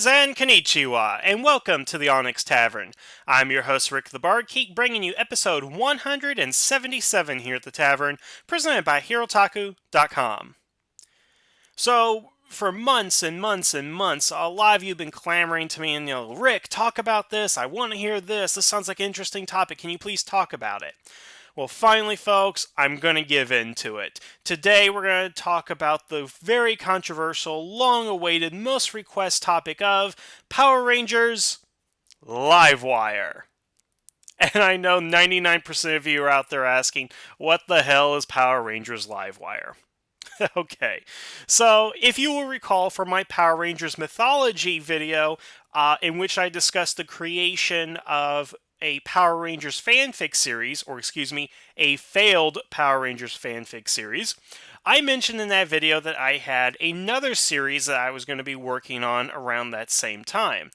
Greetings and konnichiwa, and welcome to the Onyx Tavern. I'm your host, Rick the Bard, keep bringing you episode 177 here at the tavern, presented by HeroTaku.com. So, for months and months and months, a lot of you have been clamoring to me and, Rick, talk about this, I want to hear this, this sounds like an interesting topic, can you please talk about it? Well, finally, folks, I'm going to give in to it. Today, we're going to talk about the very controversial, long-awaited, most requested topic of Power Rangers Livewire. And I know 99% of you are out there asking, what the hell is Power Rangers Livewire? Okay, so if you will recall from my Power Rangers mythology video, in which I discussed the creation of a Power Rangers fanfic series, or excuse me, a failed Power Rangers fanfic series, I mentioned in that video that I had another series that I was going to be working on around that same time.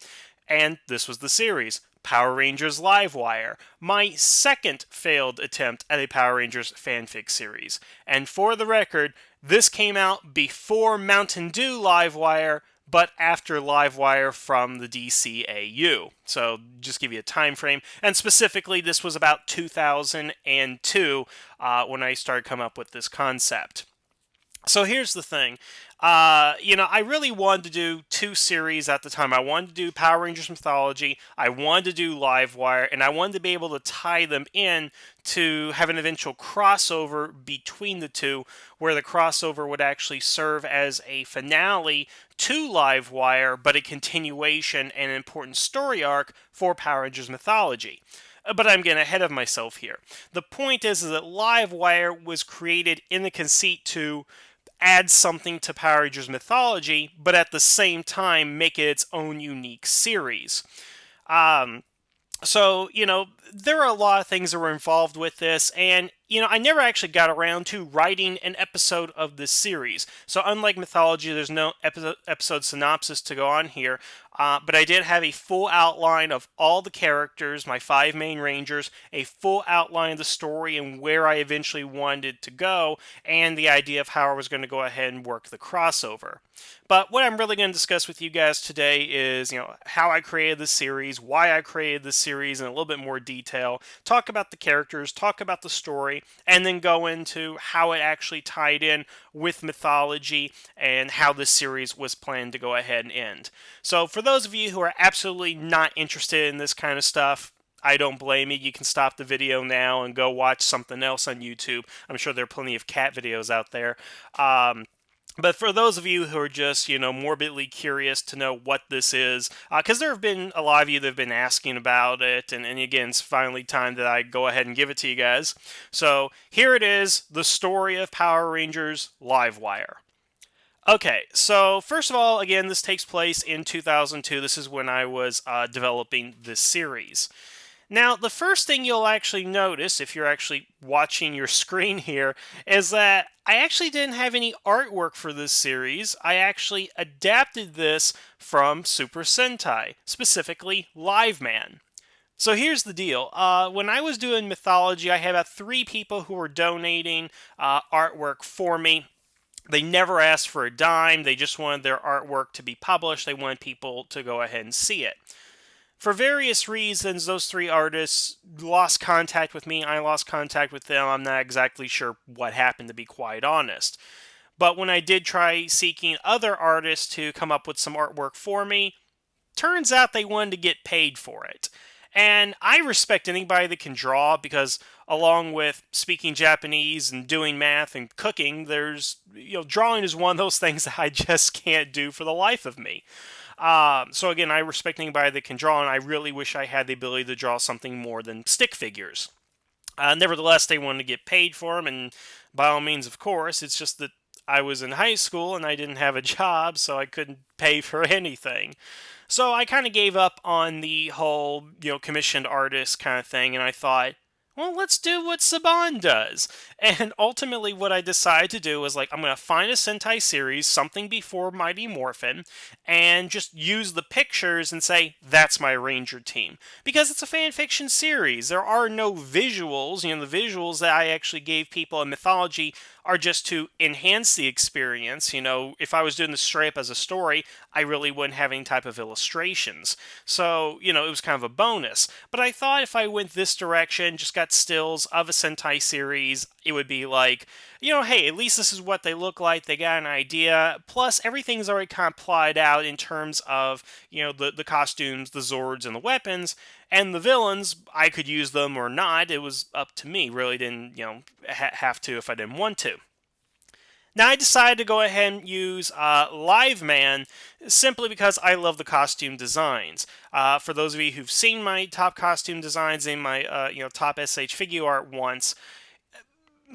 And this was the series, Power Rangers Livewire, my second failed attempt at a Power Rangers fanfic series. And for the record, this came out before Mountain Dew Livewire, but after Livewire from the DCAU. So, just give you a time frame. And specifically, this was about 2002 when I started coming up with this concept. So here's the thing. I really wanted to do two series at the time. I wanted to do Power Rangers Mythology, I wanted to do Livewire, and I wanted to be able to tie them in to have an eventual crossover between the two, where the crossover would actually serve as a finale to Livewire, but a continuation and an important story arc for Power Rangers Mythology. But I'm getting ahead of myself here. The point is that Livewire was created in the conceit to add something to Power Rangers mythology, but at the same time make it its own unique series. So, there are a lot of things that were involved with this, and, I never actually got around to writing an episode of this series. So, unlike Mythology, there's no episode synopsis to go on here, but I did have a full outline of all the characters, my 5 main Rangers, a full outline of the story and where I eventually wanted to go, and the idea of how I was going to go ahead and work the crossover. But what I'm really going to discuss with you guys today is, how I created the series, why I created the series in a little bit more detail, talk about the characters, talk about the story, and then go into how it actually tied in with mythology and how this series was planned to go ahead and end. So for those of you who are absolutely not interested in this kind of stuff, I don't blame you. You can stop the video now and go watch something else on YouTube. I'm sure there are plenty of cat videos out there. But for those of you who are just, morbidly curious to know what this is, because there have been a lot of you that have been asking about it, and again, it's finally time that I go ahead and give it to you guys. So here it is, the story of Power Rangers Livewire. Okay, so first of all, again, this takes place in 2002. This is when I was developing this series. Now, the first thing you'll actually notice, if you're actually watching your screen here, is that I actually didn't have any artwork for this series. I actually adapted this from Super Sentai, specifically Liveman. So here's the deal. When I was doing mythology, I had about 3 people who were donating artwork for me. They never asked for a dime. They just wanted their artwork to be published. They wanted people to go ahead and see it. For various reasons, those 3 artists lost contact with me. I lost contact with them. I'm not exactly sure what happened, to be quite honest. But when I did try seeking other artists to come up with some artwork for me, turns out they wanted to get paid for it. And I respect anybody that can draw, because along with speaking Japanese and doing math and cooking, drawing is one of those things that I just can't do for the life of me. So again, I respect anybody that can draw, and I really wish I had the ability to draw something more than stick figures. Nevertheless, they wanted to get paid for them, and by all means, of course, it's just that I was in high school and I didn't have a job, so I couldn't pay for anything. So I kind of gave up on the whole, commissioned artist kind of thing, and I thought, well, let's do what Saban does. And ultimately what I decided to do was, I'm going to find a Sentai series, something before Mighty Morphin, and just use the pictures and say, that's my Ranger team. Because it's a fan fiction series. There are no visuals. The visuals that I actually gave people in mythology are just to enhance the experience. If I was doing this straight up as a story, I really wouldn't have any type of illustrations. So, it was kind of a bonus. But I thought if I went this direction, just got stills of a Sentai series, it would be like, hey, at least this is what they look like. They got an idea. Plus, everything's already kind of plotted out in terms of, the costumes, the Zords, and the weapons. And the villains, I could use them or not. It was up to me. Really didn't, have to if I didn't want to. Now, I decided to go ahead and use Liveman simply because I love the costume designs. For those of you who've seen my top costume designs in my top SH figure art once,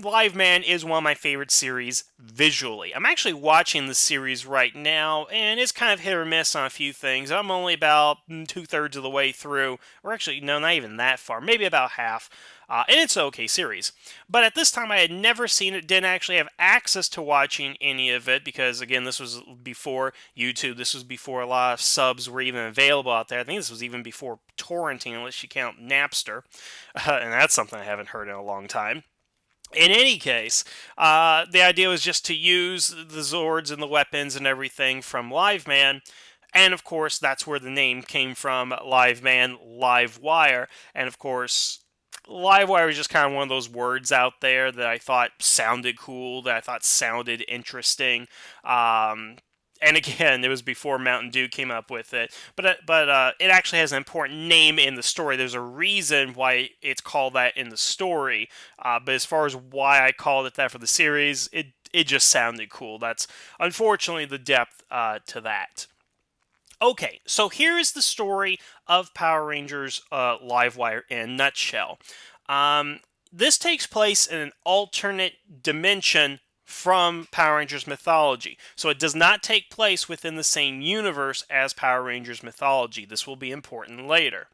Liveman is one of my favorite series visually. I'm actually watching the series right now, and it's kind of hit or miss on a few things. I'm only about 2/3 of the way through, or actually, no, not even that far, maybe about half. And it's an okay series. But at this time, I had never seen it, didn't actually have access to watching any of it, because, again, this was before YouTube, this was before a lot of subs were even available out there. I think this was even before torrenting, unless you count Napster, and that's something I haven't heard in a long time. In any case, the idea was just to use the Zords and the weapons and everything from Liveman, and of course, that's where the name came from, Liveman, Livewire, and of course, Livewire is just kind of one of those words out there that I thought sounded cool, that I thought sounded interesting. And again, it was before Mountain Dew came up with it, but it actually has an important name in the story. There's a reason why it's called that in the story, but as far as why I called it that for the series, it just sounded cool. That's unfortunately the depth to that. Okay, so here is the story of Power Rangers Livewire in a nutshell. This takes place in an alternate dimension from Power Rangers mythology. So it does not take place within the same universe as Power Rangers mythology. This will be important later.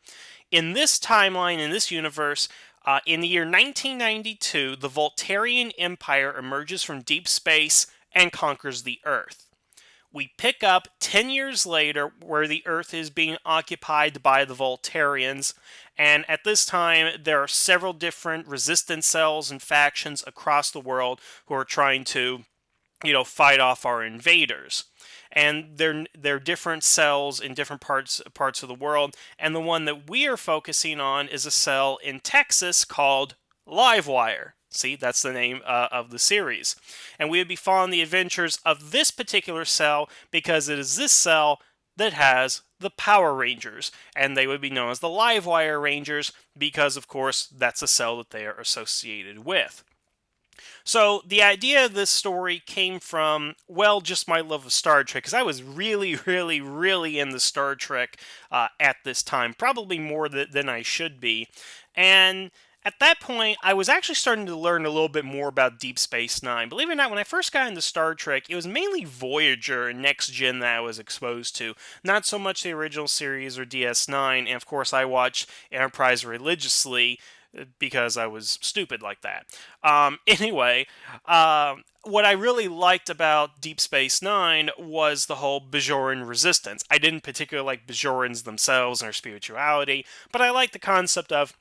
In this timeline, in this universe, in the year 1992, the Voltarian Empire emerges from deep space and conquers the Earth. We pick up 10 years later where the Earth is being occupied by the Voltarians, and at this time there are several different resistance cells and factions across the world who are trying to, fight off our invaders. And they're different cells in different parts of the world, and the one that we are focusing on is a cell in Texas called Livewire. See, that's the name of the series. And we would be following the adventures of this particular cell because it is this cell that has the Power Rangers. And they would be known as the Livewire Rangers because, of course, that's the cell that they are associated with. So the idea of this story came from, well, just my love of Star Trek, because I was really, really, really into Star Trek at this time, probably more than I should be. And at that point, I was actually starting to learn a little bit more about Deep Space Nine. Believe it or not, when I first got into Star Trek, it was mainly Voyager and Next Gen that I was exposed to. Not so much the original series or DS9, and of course I watched Enterprise religiously because I was stupid like that. Anyway, what I really liked about Deep Space Nine was the whole Bajoran resistance. I didn't particularly like Bajorans themselves and their spirituality, but I liked the concept of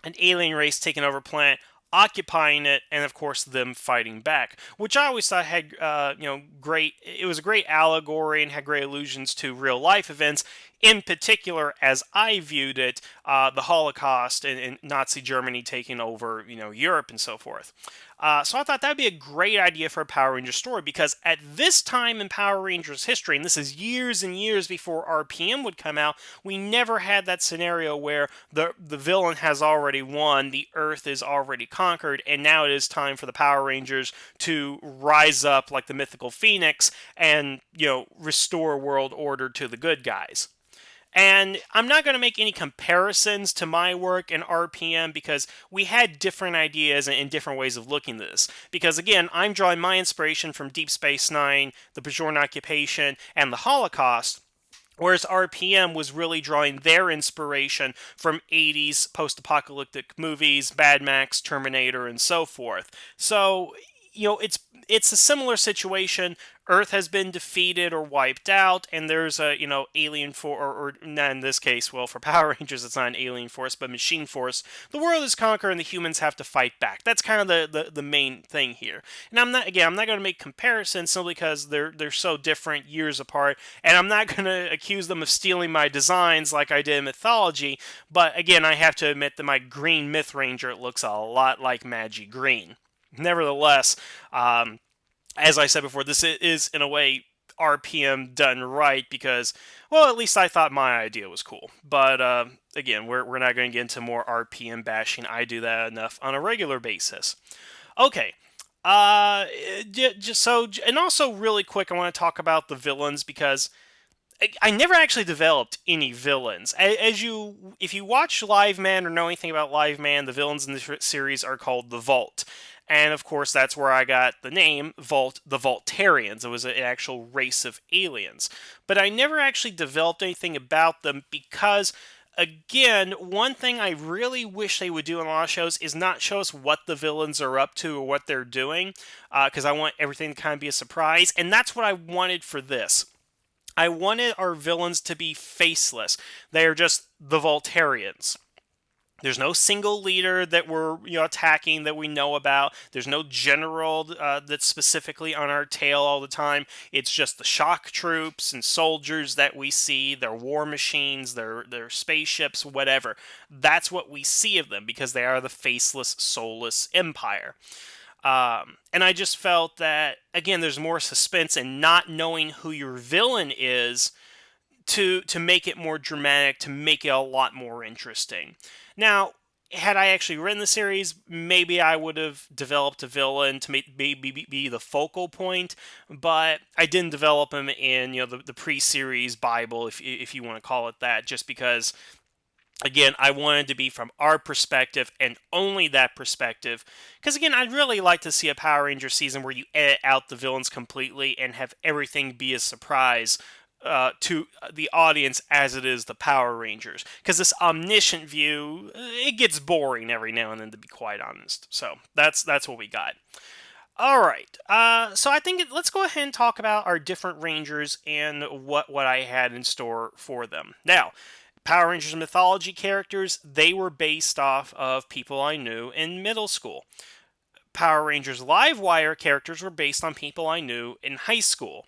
an alien race taking over a planet, occupying it, and of course them fighting back, which I always thought had great. It was a great allegory and had great allusions to real life events. In particular, as I viewed it, the Holocaust and Nazi Germany taking over, Europe and so forth. So I thought that'd be a great idea for a Power Rangers story, because at this time in Power Rangers history, and this is years and years before RPM would come out, we never had that scenario where the villain has already won, the Earth is already conquered, and now it is time for the Power Rangers to rise up like the mythical Phoenix and, restore world order to the good guys. And I'm not going to make any comparisons to my work in RPM because we had different ideas and different ways of looking at this. Because again, I'm drawing my inspiration from Deep Space Nine, the Bajoran occupation, and the Holocaust, whereas RPM was really drawing their inspiration from 80s post-apocalyptic movies, Mad Max, Terminator, and so forth. So, it's a similar situation. Earth has been defeated or wiped out, and there's a alien force, or not in this case. Well, for Power Rangers, it's not an alien force, but machine force. The world is conquered, and the humans have to fight back. That's kind of the main thing here. And I'm not going to make comparisons simply because they're so different, years apart, and I'm not going to accuse them of stealing my designs like I did in Mythology. But again, I have to admit that my green Myth Ranger looks a lot like Magi Green. Nevertheless, as I said before, this is in a way RPM done right because, well, at least I thought my idea was cool. But again, we're not going to get into more RPM bashing. I do that enough on a regular basis. Okay. Just so, and also really quick, I want to talk about the villains because I never actually developed any villains. If you watch Live Man or know anything about Live Man, the villains in this series are called the Vault. And of course, that's where I got the name Vault, the Vaultarians. It was an actual race of aliens. But I never actually developed anything about them because, again, one thing I really wish they would do in a lot of shows is not show us what the villains are up to or what they're doing, because I want everything to kind of be a surprise. And that's what I wanted for this. I wanted our villains to be faceless. They are just the Voltarians. There's no single leader that we're attacking that we know about. There's no general that's specifically on our tail all the time. It's just the shock troops and soldiers that we see, their war machines, their spaceships, whatever. That's what we see of them because they are the faceless, soulless empire. And I just felt that, again, there's more suspense in not knowing who your villain is to make it more dramatic, to make it a lot more interesting. Now, had I actually written the series, maybe I would have developed a villain to maybe be the focal point, but I didn't develop him in the pre-series Bible, if you want to call it that, just because, again, I wanted to be from our perspective and only that perspective. Because, again, I'd really like to see a Power Ranger season where you edit out the villains completely and have everything be a surprise to the audience as it is the Power Rangers. Because this omniscient view, it gets boring every now and then, to be quite honest. So that's what we got. All right. So I think let's go ahead and talk about our different Rangers and what I had in store for them. Now, Power Rangers mythology characters, they were based off of people I knew in middle school. Power Rangers Livewire characters were based on people I knew in high school.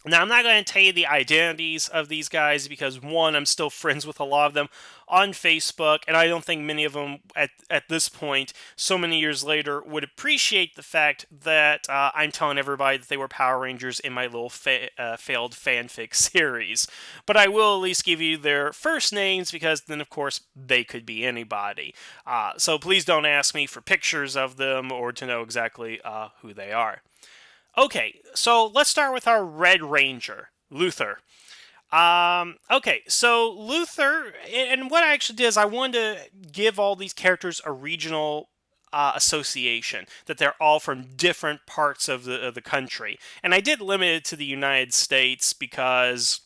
Now, I'm not going to tell you the identities of these guys because, one, I'm still friends with a lot of them on Facebook, and I don't think many of them at this point, so many years later, would appreciate the fact that I'm telling everybody that they were Power Rangers in my little failed fanfic series. But I will at least give you their first names because then, of course, they could be anybody. So please don't ask me for pictures of them or to know exactly who they are. Okay, so let's start with our Red Ranger, Luther. Okay, so Luther, and what I actually did is I wanted to give all these characters a regional association, that they're all from different parts of the country. And I did limit it to the United States because,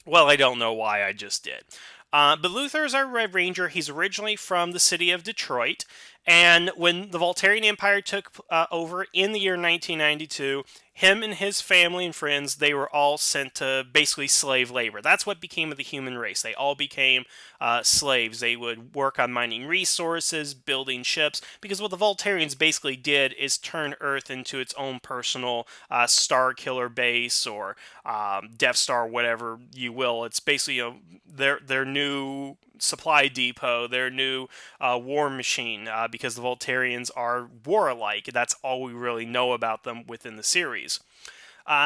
well, I don't know why, I just did. But Luther is our Red Ranger. He's originally from the city of Detroit. And when the Voltarian Empire took over in the year 1992, him and his family and friends, they were all sent to basically slave labor. That's what became of the human race. They all became slaves. They would work on mining resources, building ships, because what the Voltarians basically did is turn Earth into its own personal Star Killer base or Death Star, whatever you will. It's basically their new supply depot, their new war machine, because the Voltarians are warlike. That's all we really know about them within the series.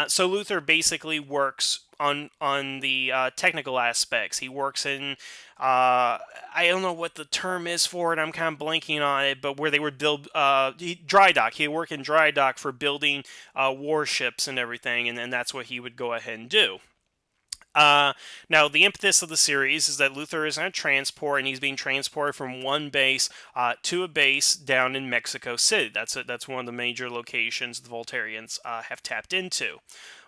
So Luther basically works on the technical aspects. He works in, I don't know what the term is for it, I'm kind of blanking on it, but where they would build dry dock. He'd work in dry dock for building warships and everything, and that's what he would go ahead and do. Now, the impetus of the series is that Luther is on a transport, and he's being transported from one base to a base down in Mexico City. That's one of the major locations the Voltarians have tapped into.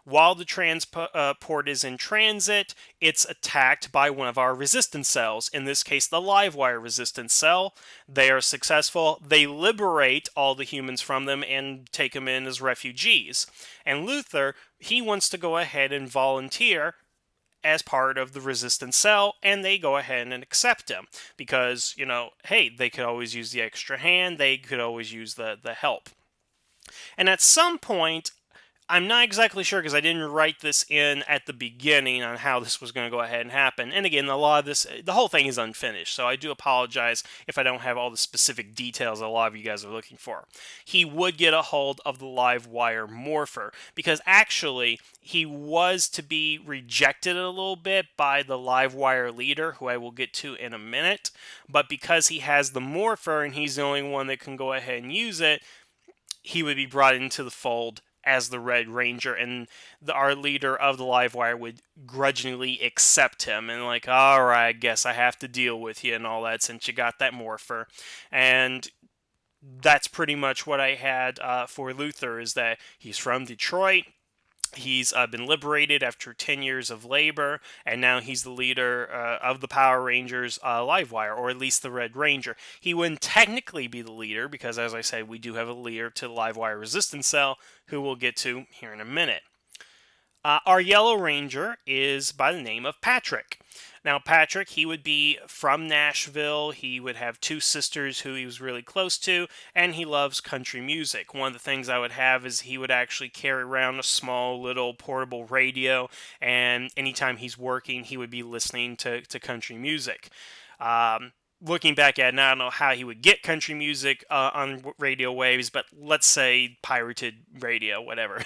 While the transport is in transit, it's attacked by one of our resistance cells, in this case the Livewire resistance cell. They are successful. They liberate all the humans from them and take them in as refugees. And Luther, he wants to go ahead and volunteer as part of the resistance cell, and they go ahead and accept him because, hey, they could always use the extra hand, they could always use the help. And at some point, I'm not exactly sure because I didn't write this in at the beginning on how this was going to go ahead and happen. And again, a lot of this, the whole thing is unfinished, so I do apologize if I don't have all the specific details a lot of you guys are looking for. He would get a hold of the Livewire Morpher because actually he was to be rejected a little bit by the Livewire leader, who I will get to in a minute. But because he has the Morpher and he's the only one that can go ahead and use it, he would be brought into the fold as the Red Ranger, and our leader of the Livewire would grudgingly accept him, and like, alright, I guess I have to deal with you and all that since you got that Morpher. And that's pretty much what I had for Luther, is that he's from Detroit. He's been liberated after 10 years of labor, and now he's the leader of the Power Rangers Livewire, or at least the Red Ranger. He wouldn't technically be the leader, because as I said, we do have a leader to the Livewire Resistance Cell, who we'll get to here in a minute. Our Yellow Ranger is by the name of Patrick. Now, Patrick, he would be from Nashville. He would have two sisters who he was really close to, and he loves country music. One of the things I would have is he would actually carry around a small little portable radio, and anytime he's working, he would be listening to country music. Looking back at it, I don't know how he would get country music on radio waves, but let's say pirated radio, whatever.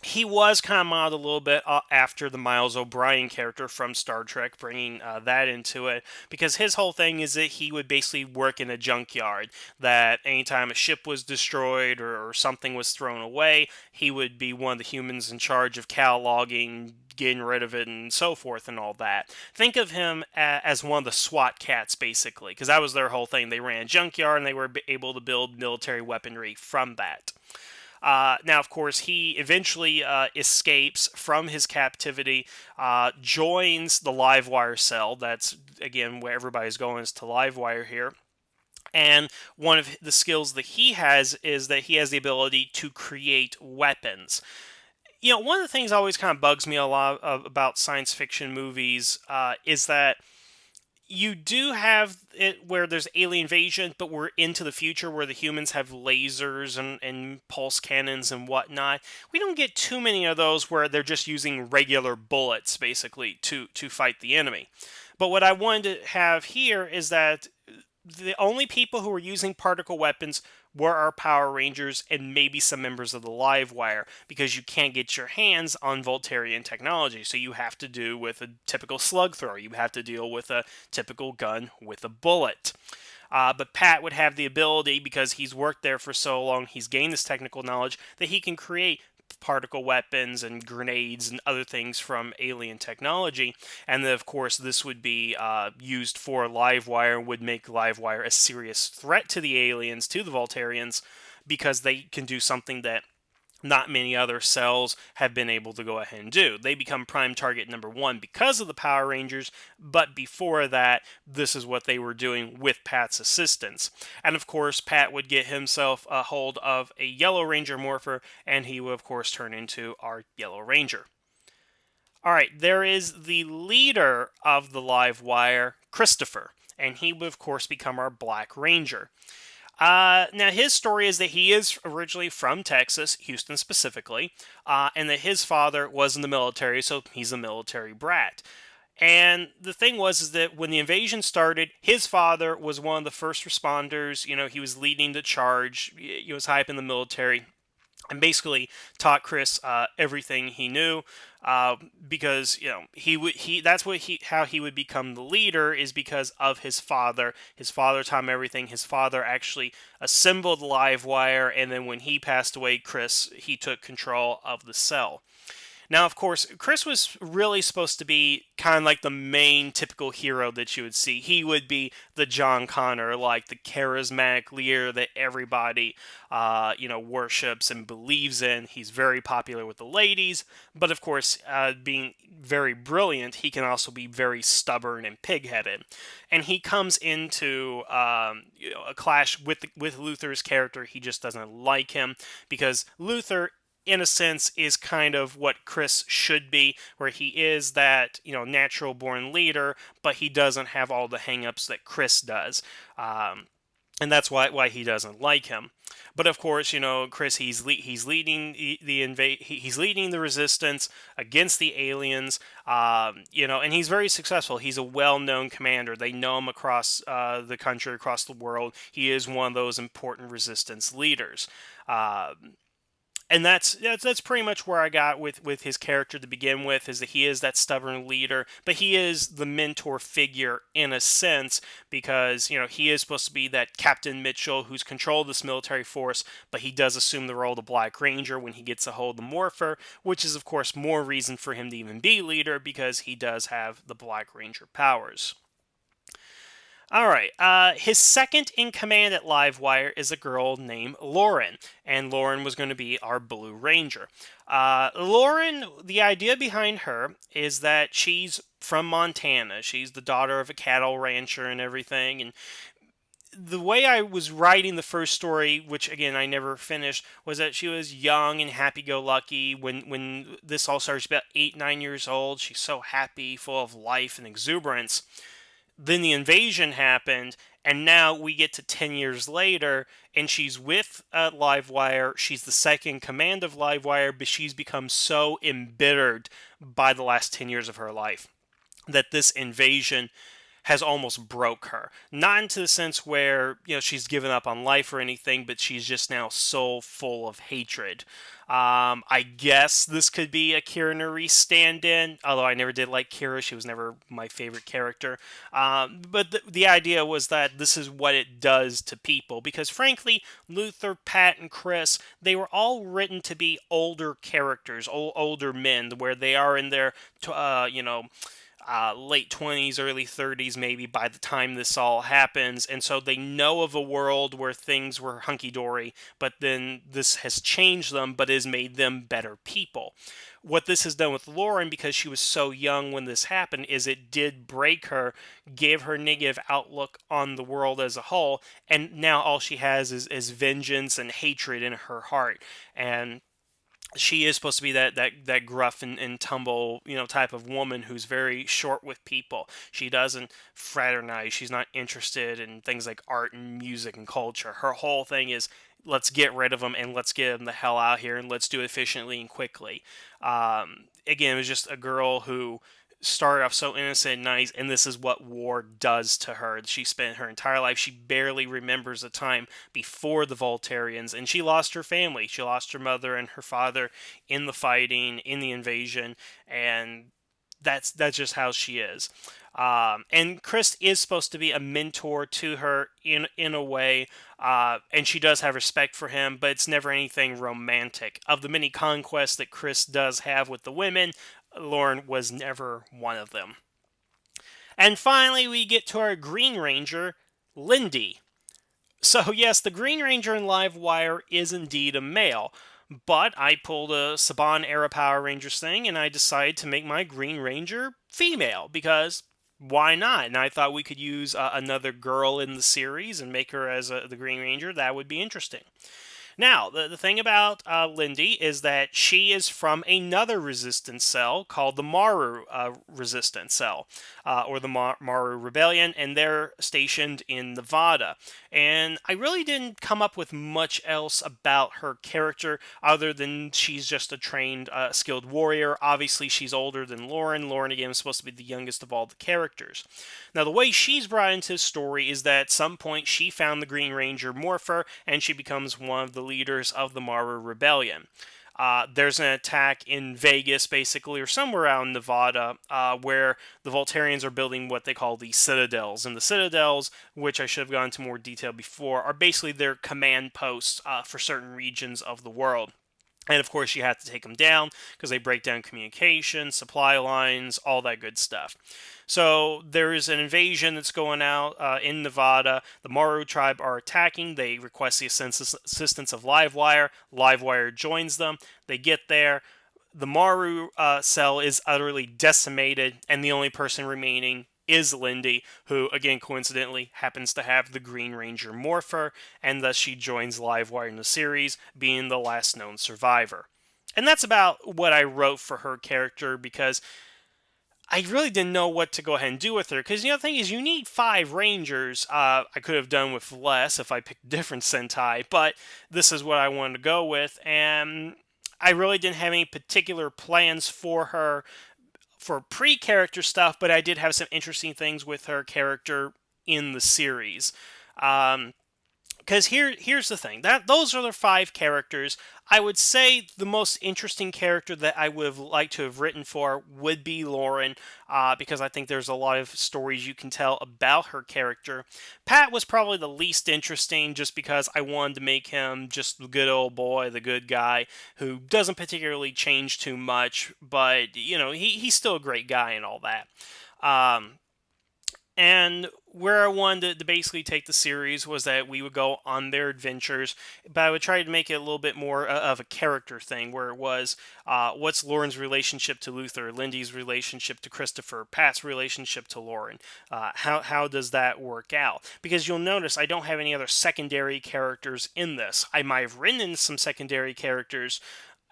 He was kind of modeled a little bit after the Miles O'Brien character from Star Trek, bringing that into it, because his whole thing is that he would basically work in a junkyard, that anytime a ship was destroyed or something was thrown away, he would be one of the humans in charge of cataloging, getting rid of it, and so forth and all that. Think of him as one of the SWAT cats, basically, because that was their whole thing. They ran a junkyard, and they were able to build military weaponry from that. Now, of course, he eventually escapes from his captivity, joins the Livewire cell. That's, again, where everybody's going, is to Livewire here. And one of the skills that he has is that he has the ability to create weapons. One of the things that always kind of bugs me a lot about science fiction movies is that you do have it where there's alien invasion, but we're into the future where the humans have lasers and pulse cannons and whatnot. We don't get too many of those where they're just using regular bullets, basically, to fight the enemy. But what I wanted to have here is that the only people who were using particle weapons were our Power Rangers and maybe some members of the Livewire, because you can't get your hands on Voltarian technology, so you have to do with a typical slug thrower. You have to deal with a typical gun with a bullet. But Pat would have the ability, because he's worked there for so long, he's gained this technical knowledge, that he can create particle weapons and grenades and other things from alien technology. And then, of course, this would be used for Livewire, and would make Livewire a serious threat to the aliens, to the Voltarians, because they can do something that not many other cells have been able to go ahead and do. They become prime target number one because of the Power Rangers, but before that, this is what they were doing with Pat's assistance. And of course, Pat would get himself a hold of a Yellow Ranger Morpher, and he would, of course, turn into our Yellow Ranger. Alright, there is the leader of the Livewire, Christopher, and he would, of course, become our Black Ranger. Now, his story is that he is originally from Texas, Houston specifically, and that his father was in the military, so he's a military brat. And the thing is that when the invasion started, his father was one of the first responders. He was leading the charge. He was high up in the military, and basically taught Chris everything he knew, because how he would become the leader, is because of his father. His father taught him everything. His father actually assembled Livewire, and then when he passed away, he took control of the cell. Now, of course, Chris was really supposed to be kind of like the main typical hero that you would see. He would be the John Connor, like the charismatic leader that everybody, worships and believes in. He's very popular with the ladies, but of course, being very brilliant, he can also be very stubborn and pigheaded. And he comes into a clash with Luther's character. He just doesn't like him because Luther, in a sense, is kind of what Chris should be, where he is that, natural born leader, but he doesn't have all the hangups that Chris does. And that's why he doesn't like him. But of course, Chris, he's leading he's leading the resistance against the aliens. And he's very successful. He's a well-known commander. They know him across the country, across the world. He is one of those important resistance leaders. And that's pretty much where I got with his character to begin with, is that he is that stubborn leader, but he is the mentor figure in a sense, because he is supposed to be that Captain Mitchell who's controlled this military force, but he does assume the role of the Black Ranger when he gets a hold of the Morpher, which is of course more reason for him to even be leader, because he does have the Black Ranger powers. All right. His second in command at Livewire is a girl named Lauren, and Lauren was going to be our Blue Ranger. Lauren, the idea behind her is that she's from Montana. She's the daughter of a cattle rancher and everything. And the way I was writing the first story, which again I never finished, was that she was young and happy-go-lucky. When this all started, she's about 8, 9 years old. She's so happy, full of life and exuberance. Then the invasion happened, and now we get to 10 years later, and she's with Livewire. She's the second in command of Livewire, but she's become so embittered by the last 10 years of her life that this invasion has almost broke her. Not into the sense where, she's given up on life or anything, but she's just now so full of hatred. I guess this could be a Kira Nerys stand-in, although I never did like Kira. She was never my favorite character. But the idea was that this is what it does to people, because frankly, Luther, Pat, and Chris, they were all written to be older characters, older men, where they are in their, late 20s, early 30s, maybe by the time this all happens. And so they know of a world where things were hunky dory, but then this has changed them, but has made them better people. What this has done with Lauren, because she was so young when this happened, is it did break her, gave her negative outlook on the world as a whole, and now all she has is vengeance and hatred in her heart. And she is supposed to be that gruff and tumble, type of woman who's very short with people. She doesn't fraternize. She's not interested in things like art and music and culture. Her whole thing is, let's get rid of them and let's get them the hell out here and let's do it efficiently and quickly. Again, it was just a girl who started off so innocent and nice, and this is what war does to her. She spent her entire life, she barely remembers a time before the Voltarians, and she lost her family. She lost her mother and her father in the fighting, in the invasion, and that's just how she is. And Chris is supposed to be a mentor to her in a way, and she does have respect for him, but it's never anything romantic. Of the many conquests that Chris does have with the women, Lauren was never one of them. And finally, we get to our Green Ranger, Lindy. So yes, the Green Ranger in Livewire is indeed a male, but I pulled a Saban era Power Rangers thing, and I decided to make my Green Ranger female, because why not? And I thought we could use another girl in the series and make her as the Green Ranger. That would be interesting. Now, the thing about Lindy is that she is from another resistance cell called the Maru resistance cell, or the Maru Rebellion, and they're stationed in Nevada. And I really didn't come up with much else about her character other than she's just a trained, skilled warrior. Obviously, she's older than Lauren. Lauren, again, is supposed to be the youngest of all the characters. Now, the way she's brought into the story is that at some point she found the Green Ranger Morpher, and she becomes one of the leaders of the Maru Rebellion. There's an attack in Vegas, basically, or somewhere out in Nevada, where the Voltarians are building what they call the Citadels. And the Citadels, which I should have gone into more detail before, are basically their command posts for certain regions of the world. And of course, you have to take them down because they break down communication, supply lines, all that good stuff. So there is an invasion that's going out in Nevada. The Maru tribe are attacking. They request the assistance of Livewire. Livewire joins them. They get there. The Maru cell is utterly decimated, and the only person remaining is Lindy, who, again, coincidentally, happens to have the Green Ranger morpher, and thus she joins Livewire in the series, being the last known survivor. And that's about what I wrote for her character, because I really didn't know what to go ahead and do with her. Because, the thing is, you need 5 Rangers. I could have done with less if I picked a different Sentai, but this is what I wanted to go with, and I really didn't have any particular plans for her for pre-character stuff, but I did have some interesting things with her character in the series. Because here's the thing, that those are the 5 characters. I would say the most interesting character that I would have liked to have written for would be Lauren, because I think there's a lot of stories you can tell about her character. Pat was probably the least interesting, just because I wanted to make him just the good old boy, the good guy, who doesn't particularly change too much, but, he's still a great guy and all that. And where I wanted to basically take the series was that we would go on their adventures, but I would try to make it a little bit more of a character thing, where it was what's Lauren's relationship to Luther, Lindy's relationship to Christopher, Pat's relationship to Lauren. How does that work out? Because you'll notice I don't have any other secondary characters in this. I might have written in some secondary characters,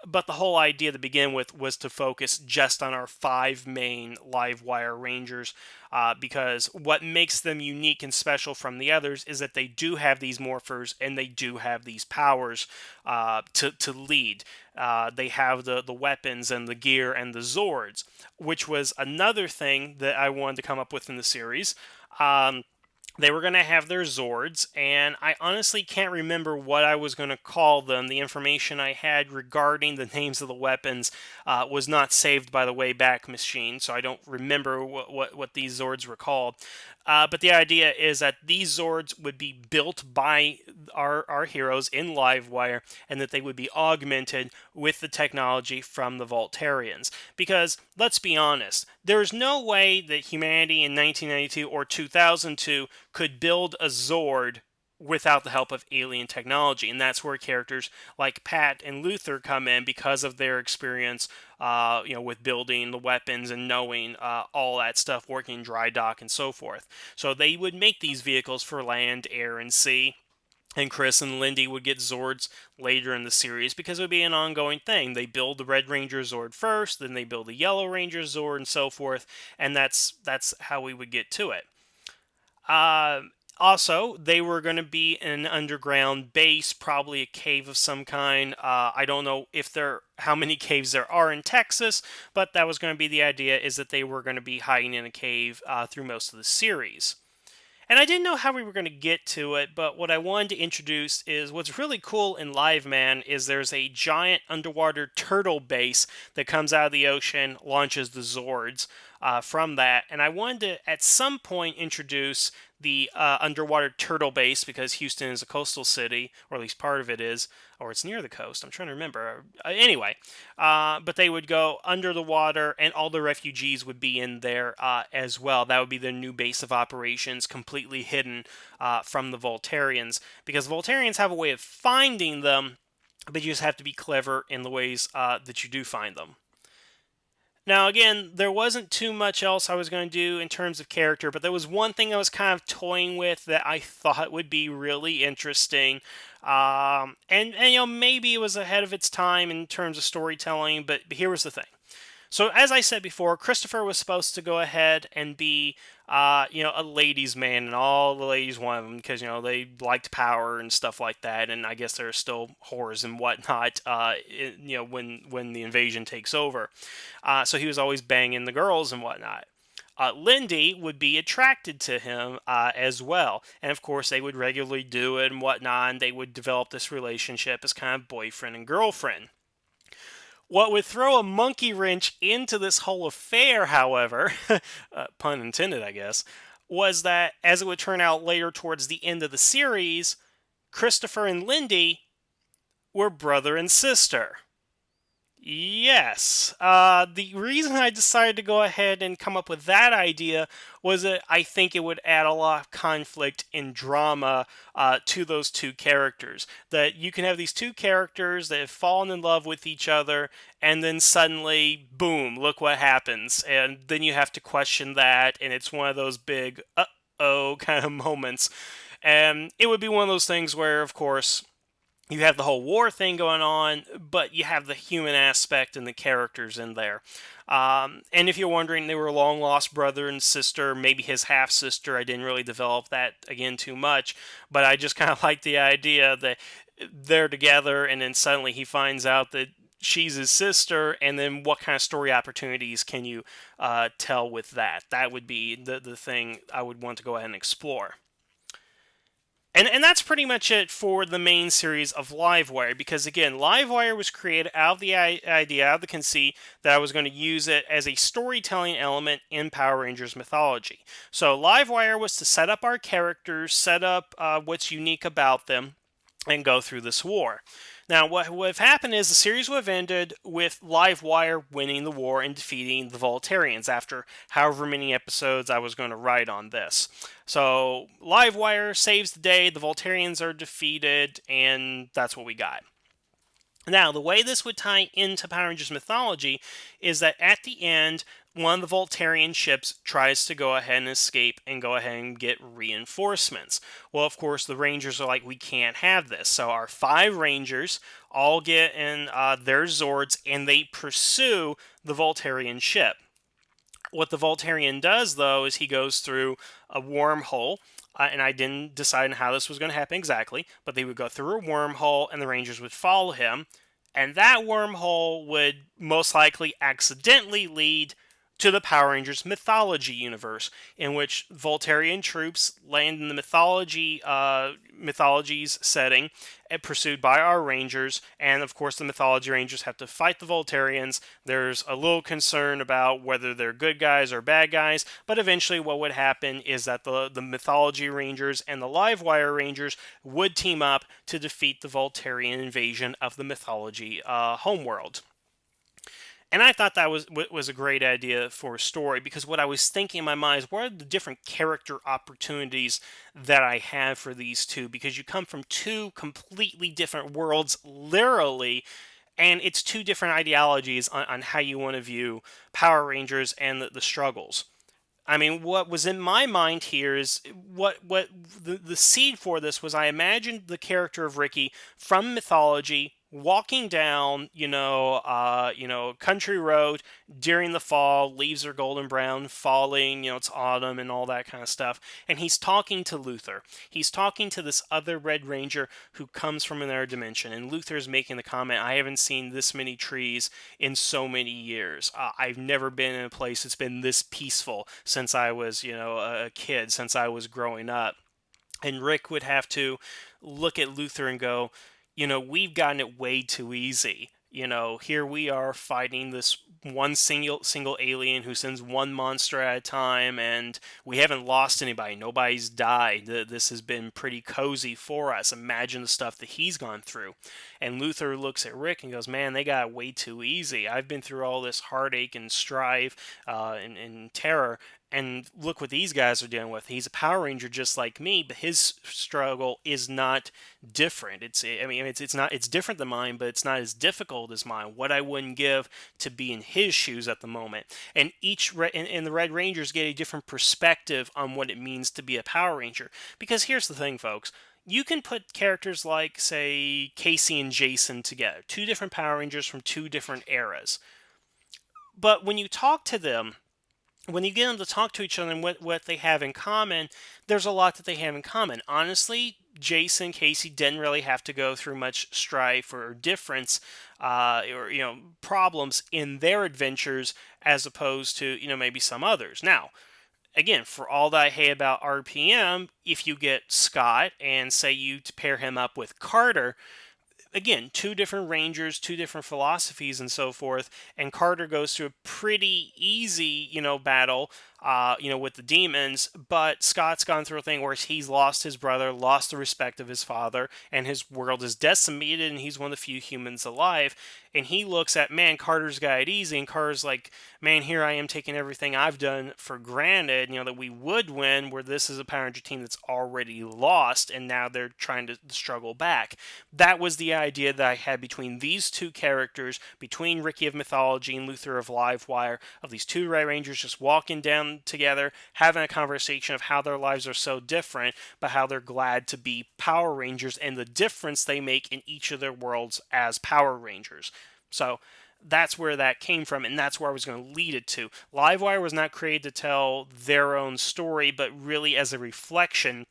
but the whole idea to begin with was to focus just on our 5 main Livewire Rangers, because what makes them unique and special from the others is that they do have these morphers and they do have these powers to lead. They have the weapons and the gear and the Zords, which was another thing that I wanted to come up with in the series. They were going to have their Zords, and I honestly can't remember what I was going to call them. The information I had regarding the names of the weapons was not saved by the Wayback Machine, so I don't remember what these Zords were called. But the idea is that these Zords would be built by our heroes in Livewire, and that they would be augmented with the technology from the Voltarians. Because, let's be honest, there's no way that humanity in 1992 or 2002 could build a Zord without the help of alien technology, and that's where characters like Pat and Luther come in, because of their experience, with building the weapons and knowing all that stuff, working in dry dock and so forth. So they would make these vehicles for land, air, and sea. And Chris and Lindy would get Zords later in the series, because it would be an ongoing thing. They build the Red Ranger Zord first, then they build the Yellow Ranger Zord, and so forth, and that's how we would get to it. Also, they were going to be in an underground base, probably a cave of some kind. I don't know how many caves there are in Texas, but that was going to be the idea, is that they were going to be hiding in a cave through most of the series. And I didn't know how we were going to get to it, but what I wanted to introduce is what's really cool in Live Man is there's a giant underwater turtle base that comes out of the ocean, launches the Zords from that. And I wanted to, at some point, introduce the underwater turtle base, because Houston is a coastal city, or at least part of it is, or it's near the coast. I'm trying to remember. Anyway, but they would go under the water, and all the refugees would be in there as well. That would be their new base of operations, completely hidden from the Voltarians, because Voltarians have a way of finding them, but you just have to be clever in the ways that you do find them. Now, again, there wasn't too much else I was going to do in terms of character, but there was one thing I was kind of toying with that I thought would be really interesting. And maybe it was ahead of its time in terms of storytelling, but here was the thing. So, as I said before, Christopher was supposed to go ahead and be, a ladies' man, and all the ladies wanted him because, they liked power and stuff like that, and I guess there are still whores and whatnot, when the invasion takes over. So he was always banging the girls and whatnot. Lindy would be attracted to him as well. And of course, they would regularly do it and whatnot, and they would develop this relationship as kind of boyfriend and girlfriend. What would throw a monkey wrench into this whole affair, however, pun intended, I guess, was that, as it would turn out later towards the end of the series, Christopher and Lindy were brother and sister. Yes. The reason I decided to go ahead and come up with that idea was that I think it would add a lot of conflict and drama to those two characters. That you can have these two characters that have fallen in love with each other, and then suddenly, boom, look what happens. And then you have to question that, and it's one of those big uh-oh kind of moments. And it would be one of those things where, of course, you have the whole war thing going on, but you have the human aspect and the characters in there. And if you're wondering, they were a long lost brother and sister, maybe his half sister. I didn't really develop that again too much, but I just kind of like the idea that they're together, and then suddenly he finds out that she's his sister, and then what kind of story opportunities can you tell with that? That would be the thing I would want to go ahead and explore. And that's pretty much it for the main series of Livewire, because again, Livewire was created out of the idea, out of the conceit that I was going to use it as a storytelling element in Power Rangers mythology. So Livewire was to set up our characters, set up what's unique about them, and go through this war. Now, what would have happened is the series would have ended with Livewire winning the war and defeating the Voltarians after however many episodes I was going to write on this. So, Livewire saves the day, the Voltarians are defeated, and that's what we got. Now, the way this would tie into Power Rangers mythology is that at the end, one of the Voltarian ships tries to go ahead and escape and go ahead and get reinforcements. Well, of course, the Rangers are like, we can't have this. So our 5 Rangers all get in their Zords and they pursue the Voltarian ship. What the Voltarian does, though, is he goes through a wormhole. And I didn't decide on how this was going to happen exactly, but they would go through a wormhole and the Rangers would follow him. And that wormhole would most likely accidentally lead to the Power Rangers mythology universe, in which Voltarian troops land in the mythology's setting, and pursued by our Rangers, and of course the mythology Rangers have to fight the Voltarians. There's a little concern about whether they're good guys or bad guys, but eventually what would happen is that the mythology Rangers and the Livewire Rangers would team up to defeat the Voltarian invasion of the mythology homeworld. And I thought that was a great idea for a story, because what I was thinking in my mind is, what are the different character opportunities that I have for these two? Because you come from two completely different worlds, literally, and it's two different ideologies on how you want to view Power Rangers and the struggles. I mean, what was in my mind here is what the seed for this was. I imagined the character of Ricky from mythology walking down, country road during the fall. Leaves are golden brown, falling. It's autumn and all that kind of stuff. And he's talking to Luther. He's talking to this other Red Ranger who comes from another dimension. And Luther's making the comment, "I haven't seen this many trees in so many years. I've never been in a place that's been this peaceful since I was, a kid, since I was growing up." And Rick would have to look at Luther and go, we've gotten it way too easy. Here we are fighting this one single alien who sends one monster at a time, and we haven't lost anybody. Nobody's died. This has been pretty cozy for us. Imagine the stuff that he's gone through. And Luther looks at Rick and goes, "Man, they got it way too easy. I've been through all this heartache and strife and terror, and look what these guys are dealing with. He's a Power Ranger just like me, but his struggle is not different. It's different than mine, but it's not as difficult as mine. What I wouldn't give to be in his shoes at the moment." And and the Red Rangers get a different perspective on what it means to be a Power Ranger. Because here's the thing, folks. You can put characters like, say, Casey and Jason together, two different Power Rangers from two different eras. But when you talk to them, when you get them to talk to each other and what they have in common, there's a lot that they have in common. Honestly, Jason, Casey didn't really have to go through much strife or difference or problems in their adventures, as opposed to maybe some others. Now, again, for all that I hate about RPM, if you get Scott and say you pair him up with Carter, again, two different Rangers, two different philosophies, and so forth. And Carter goes through a pretty easy, battle with the demons. But Scott's gone through a thing where he's lost his brother, lost the respect of his father, and his world is decimated, and he's one of the few humans alive. And he looks at, man, Carter's got it easy, and Carter's like, man, here I am taking everything I've done for granted, that we would win, where this is a Power Ranger team that's already lost, and now they're trying to struggle back. That was the idea that I had between these two characters, between Ricky of Mythology and Luther of Livewire, of these two Red Rangers just walking down together, having a conversation of how their lives are so different, but how they're glad to be Power Rangers and the difference they make in each of their worlds as Power Rangers. So that's where that came from, and that's where I was going to lead it to. Livewire was not created to tell their own story, but really as a reflection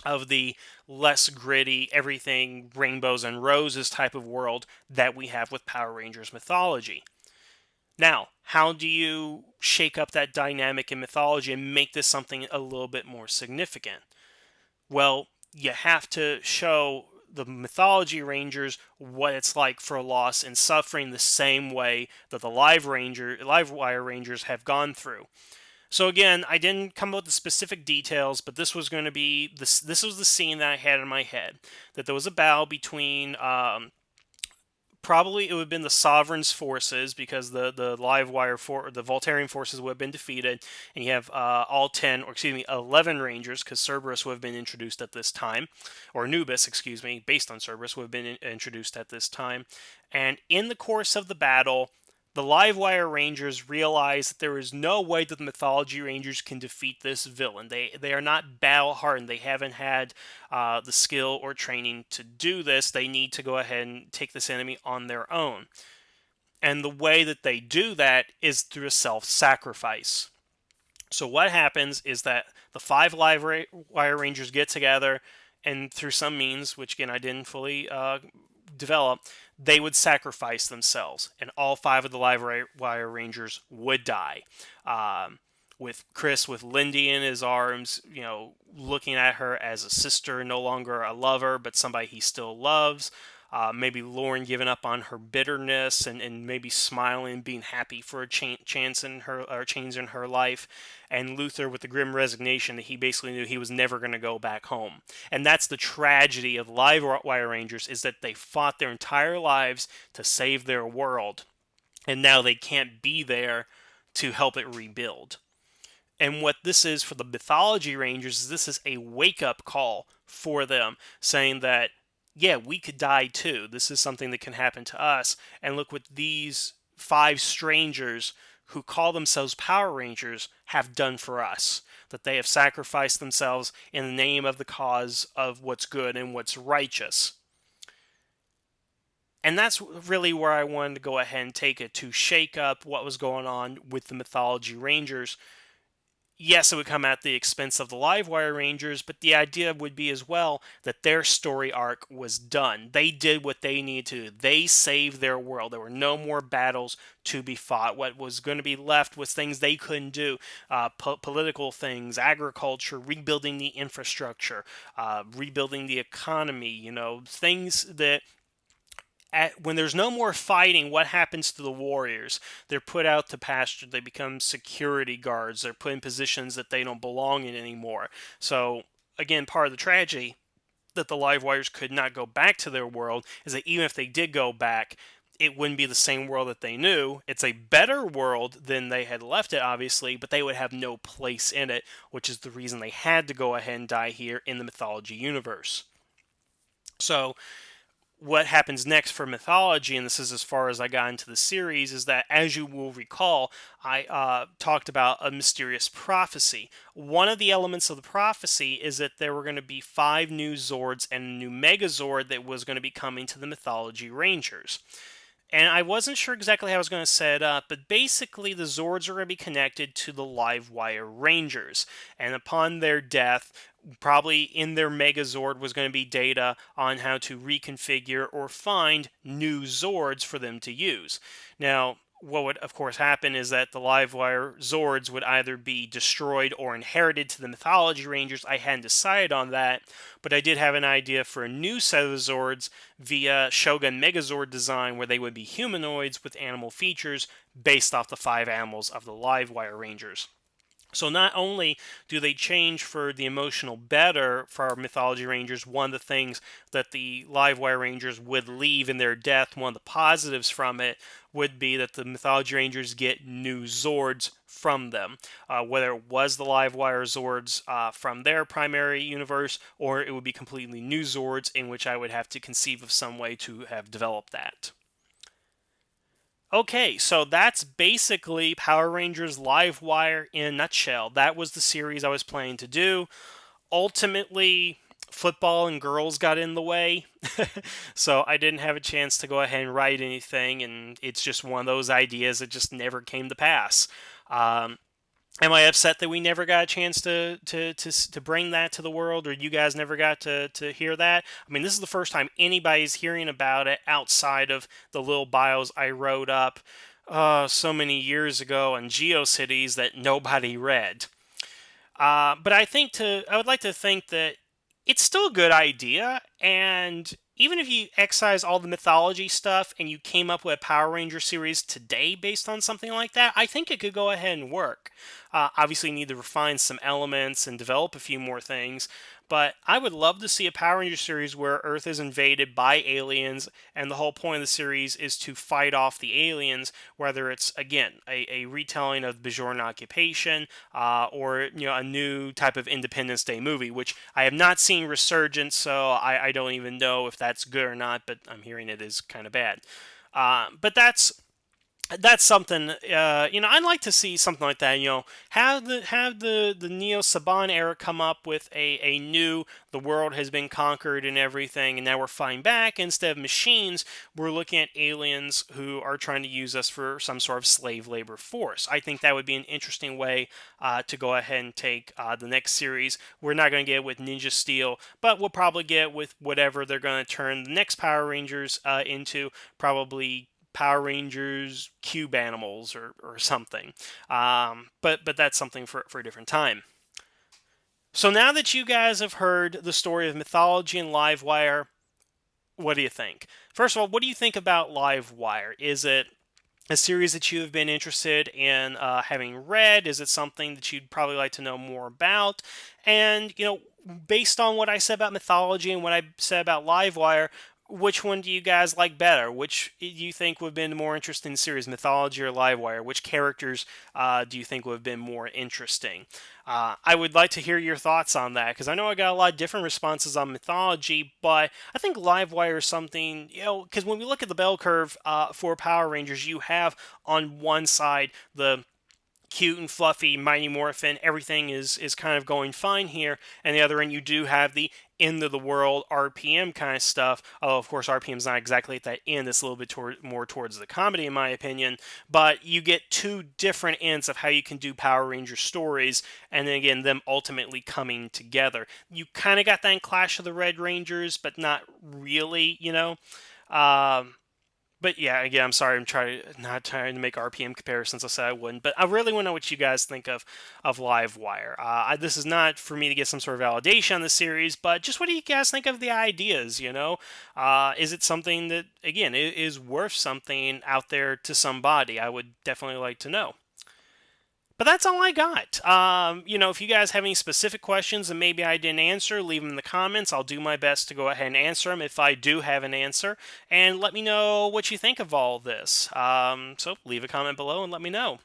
of the less gritty, everything rainbows and roses type of world that we have with Power Rangers mythology. Now, how do you shake up that dynamic in mythology and make this something a little bit more significant? Well, you have to show the mythology rangers what it's like for loss and suffering the same way that the Livewire rangers have gone through. So again, I didn't come up with the specific details, but this was going to be this was the scene that I had in my head, that there was a battle between probably it would have been the Sovereign's forces, because the the Voltarian forces would have been defeated, and you have all 10, or excuse me, 11 Rangers, because Cerberus would have been introduced at this time, or Anubis, excuse me, based on Cerberus, would have been introduced at this time. And in the course of the battle, the Livewire Rangers realize that there is no way that the Mythology Rangers can defeat this villain. They are not battle hardened. They haven't had the skill or training to do this. They need to go ahead and take this enemy on their own. And the way that they do that is through a self-sacrifice. So what happens is that the 5 Livewire Rangers get together, and through some means, which again I didn't fully develop, they would sacrifice themselves, and all 5 of the Livewire Rangers would die. With Chris, with Lindy in his arms, looking at her as a sister, no longer a lover, but somebody he still loves. Maybe Lauren giving up on her bitterness and maybe smiling, being happy for a chance in her, or change in her life, and Luther with the grim resignation that he basically knew he was never going to go back home. And that's the tragedy of Livewire Rangers, is that they fought their entire lives to save their world, and now they can't be there to help it rebuild. And what this is for the Mythology Rangers is this is a wake-up call for them, saying that, yeah, we could die too. This is something that can happen to us. And look what these 5 strangers who call themselves Power Rangers have done for us. That they have sacrificed themselves in the name of the cause of what's good and what's righteous. And that's really where I wanted to go ahead and take it, to shake up what was going on with the Mythology Rangers. Yes, it would come at the expense of the Livewire Rangers, but the idea would be as well that their story arc was done. They did what they needed to do. They saved their world. There were no more battles to be fought. What was going to be left was things they couldn't do. Political things, agriculture, rebuilding the infrastructure, rebuilding the economy, things that when there's no more fighting, what happens to the warriors? They're put out to pasture. They become security guards. They're put in positions that they don't belong in anymore. So, again, part of the tragedy that the Livewires could not go back to their world is that even if they did go back, it wouldn't be the same world that they knew. It's a better world than they had left it, obviously, but they would have no place in it, which is the reason they had to go ahead and die here in the Mythology universe. So, what happens next for mythology, and this is as far as I got into the series, is that, as you will recall, I talked about a mysterious prophecy. One of the elements of the prophecy is that there were going to be 5 new Zords and a new Megazord that was going to be coming to the Mythology Rangers. And I wasn't sure exactly how I was going to set it up, but basically the Zords are going to be connected to the Livewire Rangers. And upon their death, probably in their Megazord was going to be data on how to reconfigure or find new Zords for them to use. Now, what would of course happen is that the Livewire Zords would either be destroyed or inherited to the Mythology Rangers. I hadn't decided on that, but I did have an idea for a new set of Zords via Shogun Megazord design, where they would be humanoids with animal features based off the 5 animals of the Livewire Rangers. So not only do they change for the emotional better for our Mythology Rangers, one of the things that the Livewire Rangers would leave in their death, one of the positives from it would be that the Mythology Rangers get new Zords from them. Whether it was the Livewire Zords from their primary universe, or it would be completely new Zords, in which I would have to conceive of some way to have developed that. Okay, so that's basically Power Rangers Livewire in a nutshell. That was the series I was planning to do. Ultimately, football and girls got in the way, so I didn't have a chance to go ahead and write anything, and it's just one of those ideas that just never came to pass. Um, Am I upset that we never got a chance to bring that to the world, or you guys never got to hear that? I mean, this is the first time anybody's hearing about it outside of the little bios I wrote up so many years ago on GeoCities that nobody read. But I would like to think that it's still a good idea, and even if you excise all the mythology stuff and you came up with a Power Ranger series today based on something like that, I think it could go ahead and work. Obviously, you need to refine some elements and develop a few more things, but I would love to see a Power Ranger series where Earth is invaded by aliens, and the whole point of the series is to fight off the aliens, whether it's, again, a retelling of Bajoran occupation, or a new type of Independence Day movie, which I have not seen Resurgence, so I don't even know if that's good or not, but I'm hearing it is kind of bad. But that's something I'd like to see something like that. Have the Neo Saban era come up with a new, the world has been conquered and everything, and now we're fighting back. Instead of machines, we're looking at aliens who are trying to use us for some sort of slave labor force. I think that would be an interesting way to go ahead and take the next series. We're not going to get it with Ninja Steel, but we'll probably get it with whatever they're going to turn the next Power Rangers into, probably Power Rangers Cube Animals or something. But that's something for a different time. So now that you guys have heard the story of Mythology and Livewire, what do you think? First of all, what do you think about Livewire? Is it a series that you have been interested in having read? Is it something that you'd probably like to know more about? And, based on what I said about Mythology and what I said about Livewire, which one do you guys like better? Which do you think would have been the more interesting series, Mythology or Livewire? Which characters do you think would have been more interesting? I would like to hear your thoughts on that, because I know I got a lot of different responses on Mythology, but I think Livewire is something, because when we look at the bell curve for Power Rangers, you have on one side the cute and fluffy Mighty Morphin, everything is kind of going fine here, and the other end you do have the end of the world RPM kind of stuff. Although of course RPM's not exactly at that end, it's a little bit more towards the comedy in my opinion, but you get two different ends of how you can do Power Ranger stories, and then again them ultimately coming together. You kind of got that in Clash of the Red Rangers, but not really, but yeah, again, I'm sorry. Not trying to make RPM comparisons. I said I wouldn't, but I really want to know what you guys think of Livewire. This is not for me to get some sort of validation on the series, but just what do you guys think of the ideas? Is it something that again is worth something out there to somebody? I would definitely like to know. But that's all I got. If you guys have any specific questions and maybe I didn't answer, leave them in the comments. I'll do my best to go ahead and answer them if I do have an answer. And let me know what you think of all this. So leave a comment below and let me know.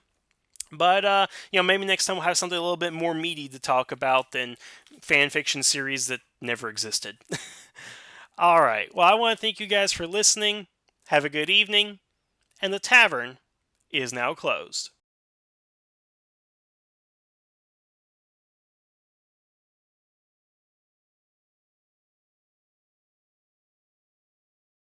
But, maybe next time we'll have something a little bit more meaty to talk about than fan fiction series that never existed. All right. Well, I want to thank you guys for listening. Have a good evening. And the tavern is now closed.